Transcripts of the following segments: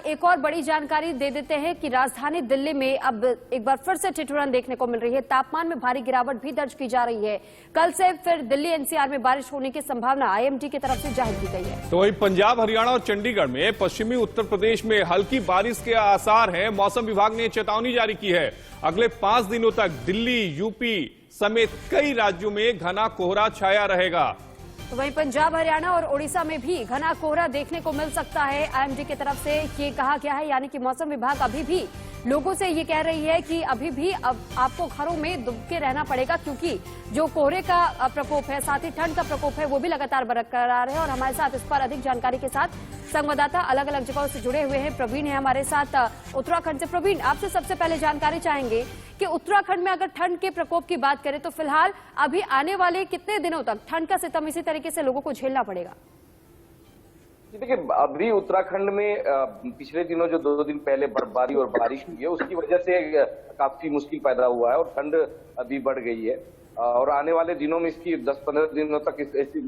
एक और बड़ी जानकारी दे देते हैं कि राजधानी दिल्ली में अब एक बार फिर से ठिठुरन देखने को मिल रही है। तापमान में भारी गिरावट भी दर्ज की जा रही है। कल से फिर दिल्ली एनसीआर में बारिश होने की संभावना आईएमडी की तरफ से जाहिर की गई है। तो वही पंजाब, हरियाणा और चंडीगढ़ में पश्चिमी उत्तर प्रदेश में हल्की बारिश के आसार हैं। मौसम विभाग ने चेतावनी जारी की है। अगले 5 दिनों तक दिल्ली, यूपी समेत कई राज्यों में घना कोहरा छाया रहेगा। तो वहीं पंजाब, हरियाणा और ओडिशा में भी घना कोहरा देखने को मिल सकता है। आईएमडी की तरफ से ये कहा गया है, यानी कि मौसम विभाग अभी भी लोगों से ये कह रही है कि अभी भी अब आपको घरों में दुबके रहना पड़ेगा, क्योंकि जो कोहरे का प्रकोप है, साथ ही ठंड का प्रकोप है, वो भी लगातार बरकरार है। और हमारे साथ इस पर अधिक जानकारी के साथ संवाददाता अलग अलग जगहों से जुड़े हुए हैं। प्रवीण है हमारे साथ उत्तराखंड से। प्रवीण, आपसे सबसे पहले जानकारी चाहेंगे कि उत्तराखंड में अगर ठंड के प्रकोप की बात करें तो फिलहाल अभी आने वाले कितने दिनों तक ठंड का सितम इसी तरीके से लोगों को झेलना पड़ेगा? देखिए, अभी उत्तराखंड में पिछले दिनों जो 2 दिन पहले बर्फबारी और बारिश हुई है, उसकी वजह से काफी मुश्किल पैदा हुआ है और ठंड अभी बढ़ गई है। और आने वाले दिनों में इसकी 10-15 दिनों तक ऐसी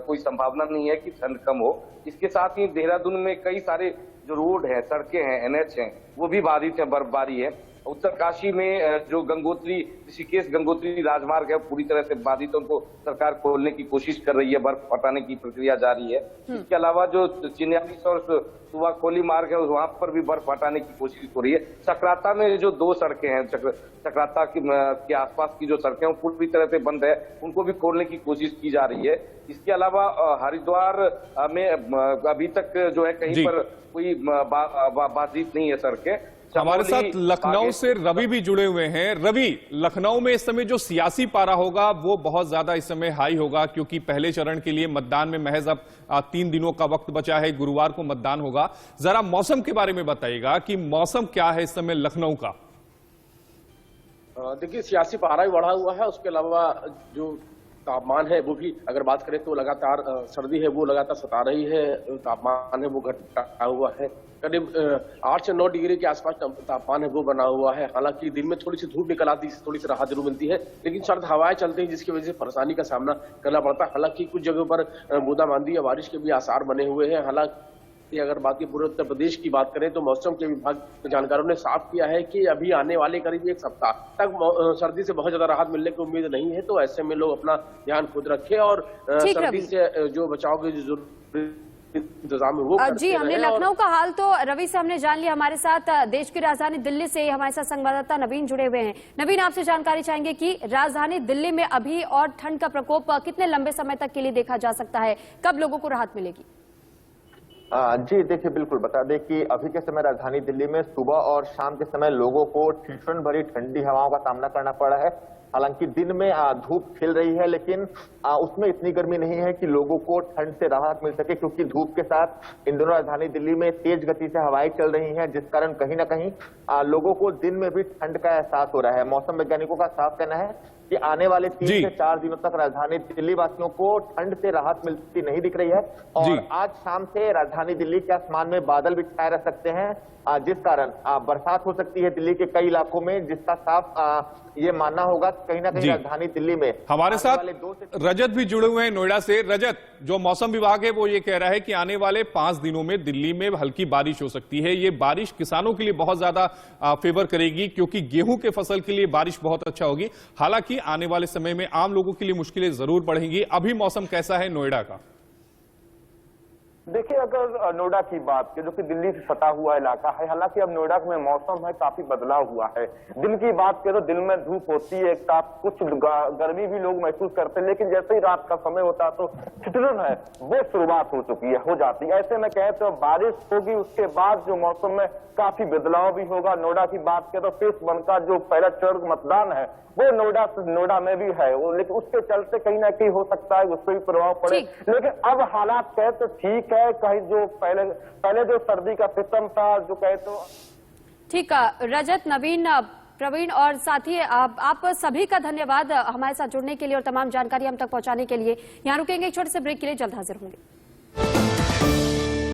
कोई संभावना नहीं है कि ठंड कम हो। इसके साथ ही देहरादून में कई सारे जो रोड हैं, सड़कें हैं, एनएच हैं, वो भी बाधित है, बर्फबारी है। उत्तरकाशी में जो गंगोत्री, ऋषिकेश गंगोत्री राजमार्ग है, पूरी तरह से बाधित, उनको सरकार खोलने की कोशिश कर रही है, बर्फ हटाने की प्रक्रिया जारी है। इसके अलावा जो चिन्यालीस और सुवाखोली मार्ग है, वहां पर भी बर्फ हटाने की कोशिश हो रही है। चक्राता में जो 2 सड़कें हैं, चक्राता के आसपास की जो सड़कें हैं, पूरी तरह से बंद है, उनको भी खोलने की कोशिश की जा रही है। इसके अलावा हरिद्वार में अभी तक जो है कहीं पर कोई बाधित नहीं है सड़कें। हमारे साथ लखनऊ से रवि भी जुड़े हुए हैं। रवि, लखनऊ में इस समय जो सियासी पारा होगा वो बहुत ज्यादा इस समय हाई होगा, क्योंकि पहले चरण के लिए मतदान में महज अब 3 दिनों का वक्त बचा है। गुरुवार को मतदान होगा। जरा मौसम के बारे में बताइएगा कि मौसम क्या है इस समय लखनऊ का? देखिए, सियासी पारा भी बढ़ा हुआ है, उसके अलावा जो तापमान है वो भी अगर बात करें तो लगातार सर्दी है वो लगातार सता रही है। तापमान है वो घटा हुआ है, करीब 8 से 9 डिग्री के आसपास तापमान है वो बना हुआ है। हालांकि दिन में थोड़ी सी धूप निकल आती है, थोड़ी सी राहत जरूर मिलती है, लेकिन सर्द हवाएं चलती हैं जिसकी वजह से परेशानी का सामना करना पड़ता है। हालांकि कुछ जगहों पर बूंदाबांदी या बारिश के भी आसार बने हुए हैं। हालांकि अगर बात की पूरे उत्तर प्रदेश की बात करें तो मौसम के विभाग के जानकारों ने साफ किया है कि अभी आने वाले करीब 1 सप्ताह तक सर्दी से बहुत ज्यादा राहत मिलने की उम्मीद नहीं है। तो ऐसे में लोग अपना ध्यान खुद रखें और सर्दी से जो बचाव की जो इंतजाम है वो जी, हमने लखनऊ का हाल तो रवि से हमने जान लिया। हमारे साथ देश की राजधानी दिल्ली से हमारे साथ संवाददाता नवीन जुड़े हुए हैं। नवीन, आपसे जानकारी चाहेंगे कि राजधानी दिल्ली में अभी और ठंड का प्रकोप कितने लंबे समय तक के लिए देखा जा सकता है? कब लोगों को राहत मिलेगी? जी देखिए, बिल्कुल बता दें कि अभी के समय राजधानी दिल्ली में सुबह और शाम के समय लोगों को ठिठुरन भरी ठंडी हवाओं का सामना करना पड़ा है। हालांकि दिन में धूप खिल रही है, लेकिन उसमें इतनी गर्मी नहीं है कि लोगों को ठंड से राहत मिल सके, क्योंकि धूप के साथ इन दोनों राजधानी दिल्ली में तेज गति से हवाएं चल रही हैं, जिस कारण कहीं ना कहीं लोगों को दिन में भी ठंड का एहसास हो रहा है। मौसम वैज्ञानिकों का साफ कहना है कि आने वाले 3 से 4 दिनों तक राजधानी दिल्ली वासियों को ठंड से राहत मिलती नहीं दिख रही है। और आज शाम से राजधानी दिल्ली के आसमान में बादल भी छाए रह सकते हैं, जिस कारण बरसात हो सकती है दिल्ली के कई इलाकों में, जिसका साफ ये मानना होगा कहीं ना कहीं राजधानी दिल्ली में। हमारे साथ रजत भी जुड़े हुए हैं नोएडा से। रजत, जो मौसम विभाग है वो ये कह रहा है कि आने वाले 5 दिनों में दिल्ली में हल्की बारिश हो सकती है। ये बारिश किसानों के लिए बहुत ज्यादा फेवर करेगी, क्योंकि गेहूं के फसल के लिए बारिश बहुत अच्छा होगी। हालांकि आने वाले समय में आम लोगों के लिए मुश्किलें जरूर बढ़ेंगी। अभी मौसम कैसा है नोएडा का? देखिए, अगर नोएडा की बात की, जो कि दिल्ली से सटा हुआ इलाका है, हालांकि अब नोएडा में मौसम है काफी बदलाव हुआ है। दिन की बात करें तो दिन में धूप होती है, कुछ गर्मी भी लोग महसूस करते हैं, लेकिन जैसे ही रात का समय होता है तो ठिठुरन है वो शुरुआत हो जाती है। ऐसे में कहें तो बारिश होगी, उसके बाद जो मौसम में काफी बदलाव भी होगा। नोएडा की बात करें तो फेज 1 का जो पहला चरण मतदान है वो नोएडा में भी है, लेकिन उसके चलते कहीं ना कहीं हो सकता है उससे भी प्रभाव पड़े। लेकिन अब हालात कहे तो ठीक है, कहीं जो पहले जो सर्दी का सिस्टम था, जो कहे तो ठीक है। रजत, नवीन, प्रवीण और साथी आप सभी का धन्यवाद हमारे साथ जुड़ने के लिए और तमाम जानकारी हम तक पहुंचाने के लिए। यहाँ रुकेंगे एक छोटे से ब्रेक के लिए, जल्द हाजिर होंगे।